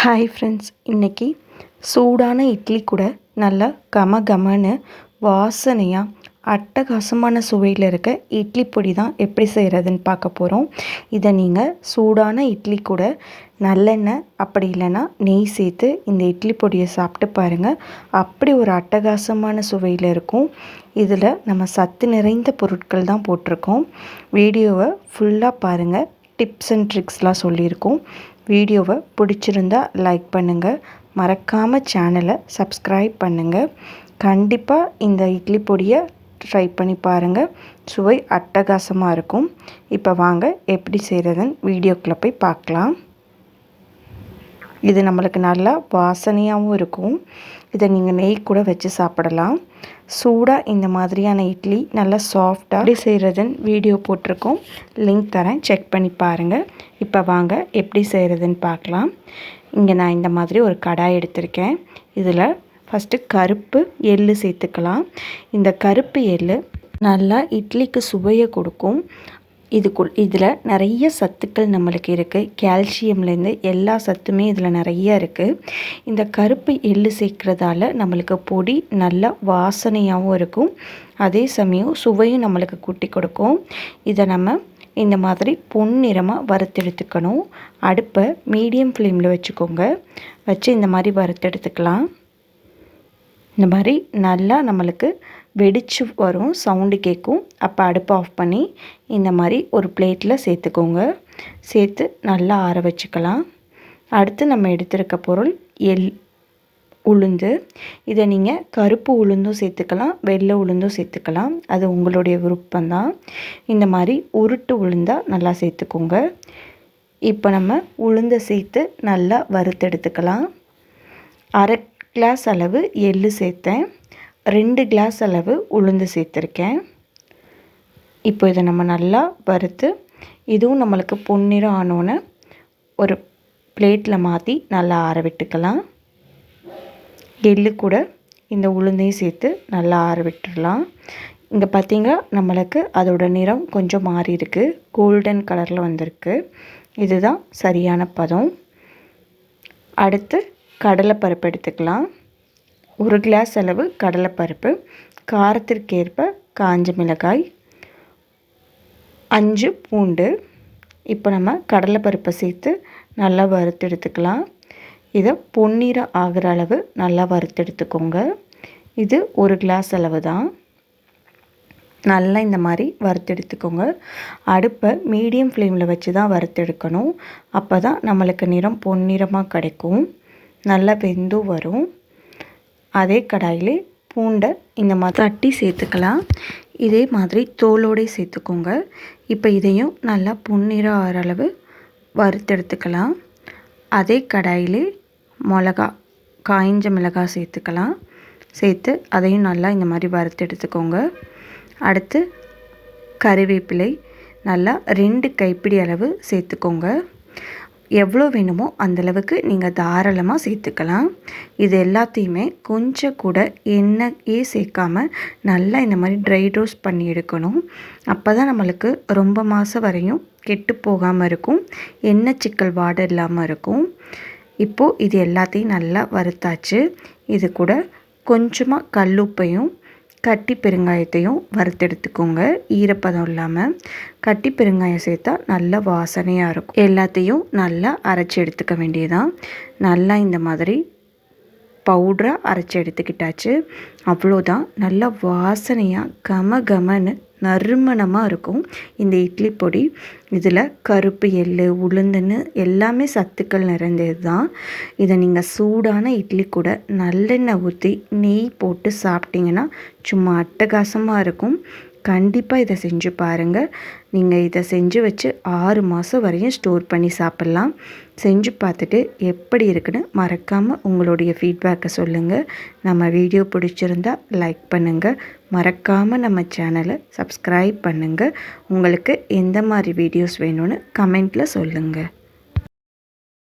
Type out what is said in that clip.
Hi friends, இன்றைக்கி சூடான இட்லி கூட நல்லா கம கமன்னு வாசனையாக அட்டகாசமான சுவையில் இருக்க இட்லி பொடி தான் எப்படி செய்கிறதுன்னு பார்க்க போகிறோம். இதை நீங்கள் சூடான இட்லி கூட நல்லெண்ணெய் அப்படி இல்லைன்னா நெய் சேர்த்து இந்த இட்லி பொடியை சாப்பிட்டு பாருங்கள். அப்படி ஒரு அட்டகாசமான சுவையில் இருக்கும். இதில் நம்ம சத்து நிறைந்த பொருட்கள் தான் போட்டிருக்கோம். வீடியோவை ஃபுல்லாக பாருங்கள். டிப்ஸ் அண்ட் ட்ரிக்ஸ்லாம் சொல்லியிருக்கோம். வீடியோவை பிடிச்சிருந்தா லைக் பண்ணுங்கள். மறக்காமல் சேனலை சப்ஸ்கிரைப் பண்ணுங்கள். கண்டிப்பாக இந்த இட்லி பொடியை ட்ரை பண்ணி பாருங்கள். சுவை அட்டகாசமாக இருக்கும். இப்போ வாங்க எப்படி செய்கிறதுன்னு வீடியோக்குள்ளே போய் பார்க்கலாம். இது நம்மளுக்கு நல்லா வாசனையாகவும் இருக்கும். இதை நீங்கள் நெய் கூட வச்சு சாப்பிடலாம். சூடாக இந்த மாதிரியான இட்லி நல்லா சாஃப்டாக எப்படி செய்கிறதுன்னு வீடியோ போட்டிருக்கோம். லிங்க் தரேன், செக் பண்ணி பாருங்கள். இப்போ வாங்க எப்படி செய்கிறதுன்னு பார்க்கலாம். இங்கே நான் இந்த மாதிரி ஒரு கடாய் எடுத்திருக்கேன். இதில் ஃபஸ்ட்டு கருப்பு எள்ளு சேர்த்துக்கலாம். இந்த கருப்பு எள்ளு நல்லா இட்லிக்கு சுவையை கொடுக்கும். இதில் நிறைய சத்துக்கள் நம்மளுக்கு இருக்குது. கால்சியம்லேருந்து எல்லா சத்துமே இதில் நிறைய இருக்குது. இந்த கருப்பு எள்ளு சேர்க்குறதால நம்மளுக்கு பொடி நல்லா வாசனையாகவும் இருக்கும். அதே சமயம் சுவையும் நம்மளுக்கு கூட்டி கொடுக்கும். இதை நம்ம இந்த மாதிரி பொன்னிறமாக வறுத்தெடுத்துக்கணும். அடுப்பை மீடியம் ஃப்ளேமில் வச்சுக்கோங்க. வச்சு இந்த மாதிரி வறுத்தெடுத்துக்கலாம். இந்த மாதிரி நல்லா நம்மளுக்கு வெடிச்சு வரும், சவுண்டு கேட்கும். அப்போ அடுப்பை ஆஃப் பண்ணி இந்த மாதிரி ஒரு பிளேட்டில் சேர்த்துக்கோங்க. சேர்த்து நல்லா ஆற வச்சுக்கலாம். அடுத்து நம்ம எடுத்திருக்க பொருள் உளுந்து. இதை நீங்கள் கருப்பு உளுந்தும் சேர்த்துக்கலாம், வெள்ளை உளுந்தும் சேர்த்துக்கலாம். அது உங்களுடைய விருப்பம்தான். இந்த மாதிரி உருட்டு உளுந்தாக நல்லா சேர்த்துக்கோங்க. இப்போ நம்ம உளுந்தை சேர்த்து நல்லா வறுத்தெடுத்துக்கலாம். அரை கிளாஸ் அளவு எள்ளு சேர்த்தேன். 2 கிளாஸ் அளவு உளுந்து சேர்த்துருக்கேன். இப்போ இதை நம்ம நல்லா வறுத்து இதுவும் நம்மளுக்கு பொன்னிறம் ஆனோன்னு ஒரு பிளேட்டில் மாற்றி நல்லா ஆற விட்டுக்கலாம். எள்ளு கூட இந்த உளுந்தையும் சேர்த்து நல்லா ஆற விட்டுடலாம். இங்கே பார்த்திங்கன்னா நம்மளுக்கு அதோட நிறம் கொஞ்சம் மாறி இருக்குது, கோல்டன் கலரில் வந்திருக்கு. இதுதான் சரியான பதம். அடுத்து கடலைப்பருப்பு எடுத்துக்கலாம். 1 கிளாஸ் அளவு கடலைப்பருப்பு, காரத்திற்கேற்ப காஞ்ச மிளகாய், 5 பூண்டு. இப்போ நம்ம கடலைப்பருப்பை சேர்த்து நல்லா வறுத்தெடுத்துக்கலாம். இதை பொன்னிறம் ஆகிற அளவு நல்லா வறுத்தெடுத்துக்கோங்க. இது 1 கிளாஸ் அளவு தான். நல்லா இந்த மாதிரி வறுத்தெடுத்துக்கோங்க. அடுப்பை மீடியம் ஃப்ளேமில் வச்சு தான் வறுத்தெடுக்கணும். அப்போ தான் நம்மளுக்கு நிறம் பொன்னிறமாக கிடைக்கும். நல்லா வெந்தும் வரும். அதே கடாயிலே பூண்டை இந்த மாதிரி தட்டி சேர்த்துக்கலாம். இதே மாதிரி தோலோடு சேர்த்துக்கோங்க. இப்போ இதையும் நல்லா பொன்னிறம் ஆகிற அளவு வறுத்தெடுத்துக்கலாம். அதே கடாயிலே காய்ஞ்ச மிளகாய் சேர்த்துக்கலாம். சேர்த்து அதையும் நல்லா இந்த மாதிரி வறுத்தெடுத்துக்கோங்க. அடுத்து கறிவேப்பிலை நல்லா 2 கைப்பிடி அளவு சேர்த்துக்கோங்க. எவ்வளோ வேணுமோ அந்தளவுக்கு நீங்கள் தாராளமாக சேர்த்துக்கலாம். இது எல்லாத்தையுமே கொஞ்சம் கூட எண்ணெயே சேர்க்காமல் நல்லா இந்த மாதிரி ட்ரை ரோஸ்ட் பண்ணி எடுக்கணும். அப்போ தான் நம்மளுக்கு ரொம்ப மாதம் வரையும் கெட்டு போகாமல் இருக்கும், எண்ணெய் சிக்கல் வாடை இல்லாமல் இருக்கும். இப்போது இது எல்லாத்தையும் நல்லா வறுத்தாச்சு. இது கூட கொஞ்சமாக கல்லுப்பையும் கட்டி பெருங்காயத்தையும் வறுத்தெடுத்துக்கோங்க. ஈரப்பதம் இல்லாமல் கட்டி பெருங்காயம் சேர்த்தா நல்ல வாசனையாக இருக்கும். எல்லாத்தையும் நல்லா அரைச்சி எடுத்துக்க வேண்டியதான். நல்லா இந்த மாதிரி பவுடராக அரைச்சி எடுத்துக்கிட்டாச்சு. அவ்வளோதான். நல்லா வாசனையாக கம கமன்னு நறுமணமாக இருக்கும் இந்த இட்லி பொடி. இதில் கருப்பு எள்ளு உளுந்துன்னு எல்லாமே சத்துக்கள் நிறைந்தது தான். இதை நீங்கள் சூடான இட்லி கூட நல்லெண்ணெய் ஊற்றி நெய் போட்டு சாப்பிட்டிங்கன்னா சும்மா அட்டகாசமாக இருக்கும். கண்டிப்பாக இதை செஞ்சு பாருங்கள். நீங்கள் இதை செஞ்சு வச்சு 6 மாதம் வரையும் ஸ்டோர் பண்ணி சாப்பிட்லாம். செஞ்சு பார்த்துட்டு எப்படி இருக்குன்னு மறக்காமல் உங்களுடைய ஃபீட்பேக்கை சொல்லுங்கள். நம்ம வீடியோ பிடிச்சிருந்தா லைக் பண்ணுங்கள். மறக்காமல் நம்ம சேனலை சப்ஸ்கிரைப் பண்ணுங்கள். உங்களுக்கு எந்த மாதிரி வீடியோஸ் வேணும்னு கமெண்ட்டில் சொல்லுங்கள்.